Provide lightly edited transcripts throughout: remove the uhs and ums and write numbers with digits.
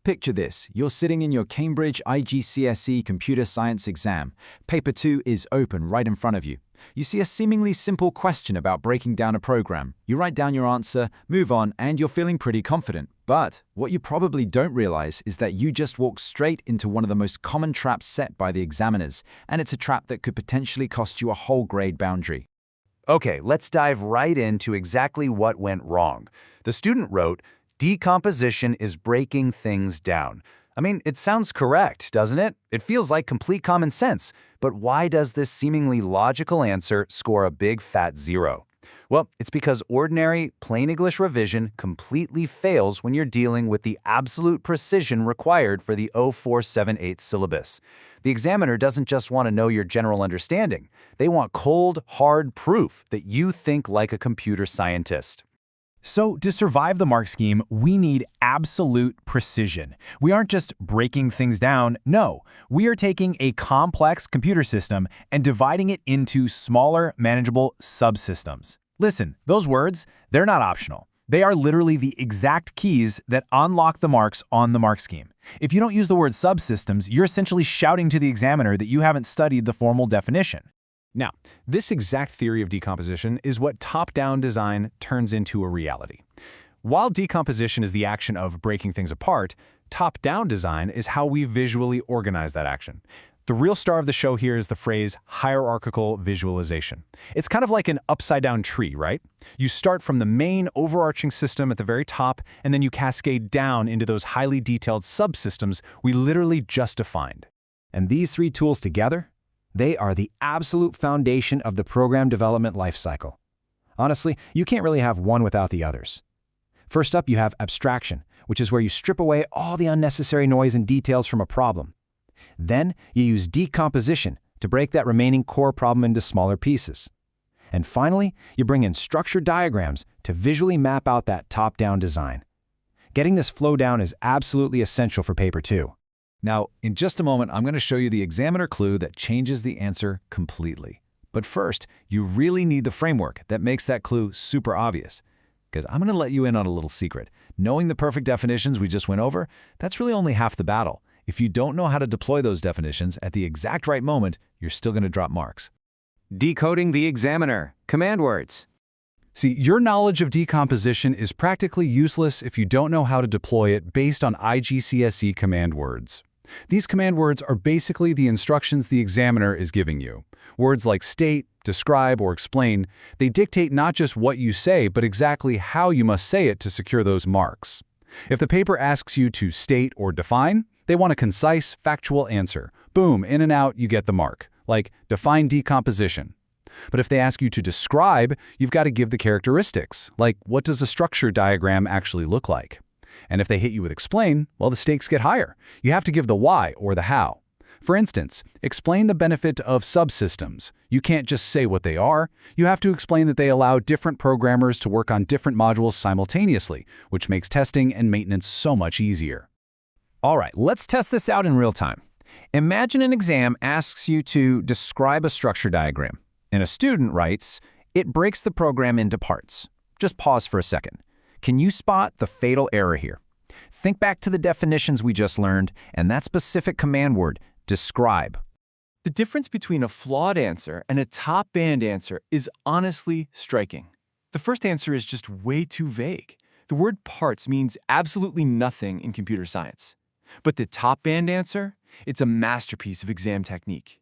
Picture this, you're sitting in your Cambridge Igcse Computer Science exam. Paper 2 is open right in front of you. You see a seemingly simple question about breaking down a program. You write down your answer, move on, and you're feeling pretty confident. But what you probably don't realize is that you just walked straight into one of the most common traps set by the examiners, and it's a trap that could potentially cost you a whole grade boundary. Okay, let's dive right into exactly what went wrong. The student wrote, "Decomposition is breaking things down." I mean, it sounds correct, doesn't it? It feels like complete common sense. But why does this seemingly logical answer score a big fat 0? Well, it's because ordinary, plain English revision completely fails when you're dealing with the absolute precision required for the 0478 syllabus. The examiner doesn't just want to know your general understanding. They want cold, hard proof that you think like a computer scientist. So to survive the mark scheme, we need absolute precision. We aren't just breaking things down, no. We are taking a complex computer system and dividing it into smaller, manageable subsystems. Listen, those words, they're not optional. They are literally the exact keys that unlock the marks on the mark scheme. If you don't use the word subsystems, you're essentially shouting to the examiner that you haven't studied the formal definition. Now, this exact theory of decomposition is what top-down design turns into a reality. While decomposition is the action of breaking things apart, top-down design is how we visually organize that action. The real star of the show here is the phrase hierarchical visualization. It's kind of like an upside-down tree, right? You start from the main overarching system at the very top, and then you cascade down into those highly detailed subsystems we literally just defined. And these three tools together, they are the absolute foundation of the program development lifecycle. Honestly, you can't really have one without the others. First up, you have abstraction, which is where you strip away all the unnecessary noise and details from a problem. Then, you use decomposition to break that remaining core problem into smaller pieces. And finally, you bring in structured diagrams to visually map out that top-down design. Getting this flow down is absolutely essential for Paper 2. Now, in just a moment, I'm going to show you the examiner clue that changes the answer completely. But first, you really need the framework that makes that clue super obvious. Because I'm going to let you in on a little secret. Knowing the perfect definitions we just went over, that's really only half the battle. If you don't know how to deploy those definitions at the exact right moment, you're still going to drop marks. Decoding the examiner. Command words. See, your knowledge of decomposition is practically useless if you don't know how to deploy it based on Igcse command words. These command words are basically the instructions the examiner is giving you. Words like state, describe, or explain, they dictate not just what you say, but exactly how you must say it to secure those marks. If the paper asks you to state or define, they want a concise, factual answer. Boom, in and out, you get the mark. Like, define decomposition. But if they ask you to describe, you've got to give the characteristics. Like, what does a structure diagram actually look like? And if they hit you with explain, well, the stakes get higher. You have to give the why or the how. For instance, explain the benefit of subsystems. You can't just say what they are. You have to explain that they allow different programmers to work on different modules simultaneously, which makes testing and maintenance so much easier. All right, let's test this out in real time. Imagine an exam asks you to describe a structure diagram, and a student writes, "It breaks the program into parts." Just pause for a second. Can you spot the fatal error here? Think back to the definitions we just learned, and that specific command word, describe. The difference between a flawed answer and a top-band answer is honestly striking. The first answer is just way too vague. The word parts means absolutely nothing in computer science. But the top-band answer, it's a masterpiece of exam technique.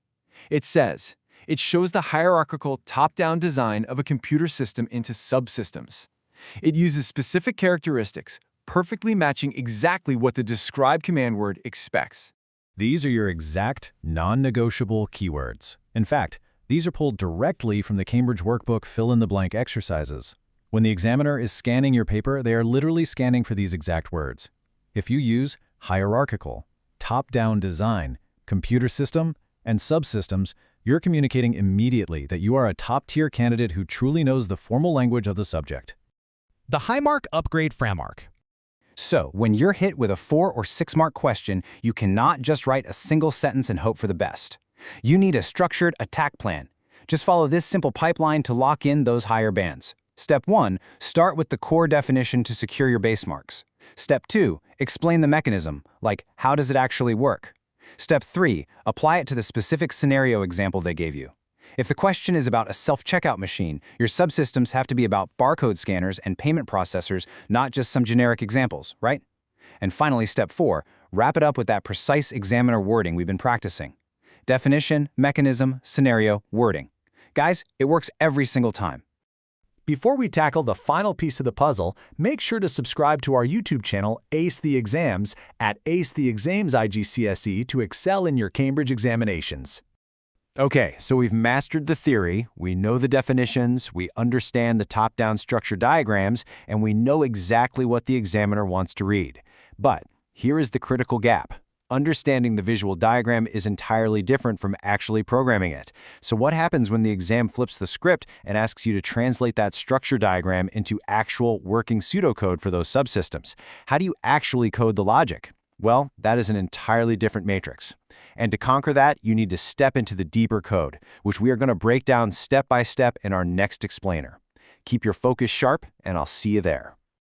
It says, it shows the hierarchical top-down design of a computer system into subsystems. It uses specific characteristics, perfectly matching exactly what the describe command word expects. These are your exact, non-negotiable keywords. In fact, these are pulled directly from the Cambridge workbook fill-in-the-blank exercises. When the examiner is scanning your paper, they are literally scanning for these exact words. If you use hierarchical, top-down design, computer system, and subsystems, you're communicating immediately that you are a top-tier candidate who truly knows the formal language of the subject. The Highmark Upgrade Framework. So, when you're hit with a 4 or 6 mark question, you cannot just write a single sentence and hope for the best. You need a structured attack plan. Just follow this simple pipeline to lock in those higher bands. Step 1, start with the core definition to secure your base marks. Step 2, explain the mechanism, like how does it actually work? Step 3, apply it to the specific scenario example they gave you. If the question is about a self-checkout machine, your subsystems have to be about barcode scanners and payment processors, not just some generic examples, right? And finally, step 4, wrap it up with that precise examiner wording we've been practicing. Definition, mechanism, scenario, wording. Guys, it works every single time. Before we tackle the final piece of the puzzle, make sure to subscribe to our YouTube channel, Ace the Exams, at Ace the Exams IGCSE to excel in your Cambridge examinations. Okay, so we've mastered the theory, we know the definitions, we understand the top-down structure diagrams, and we know exactly what the examiner wants to read. But here is the critical gap. Understanding the visual diagram is entirely different from actually programming it. So what happens when the exam flips the script and asks you to translate that structure diagram into actual working pseudocode for those subsystems? How do you actually code the logic? Well, that is an entirely different matrix. And to conquer that, you need to step into the deeper code, which we are going to break down step by step in our next explainer. Keep your focus sharp, and I'll see you there.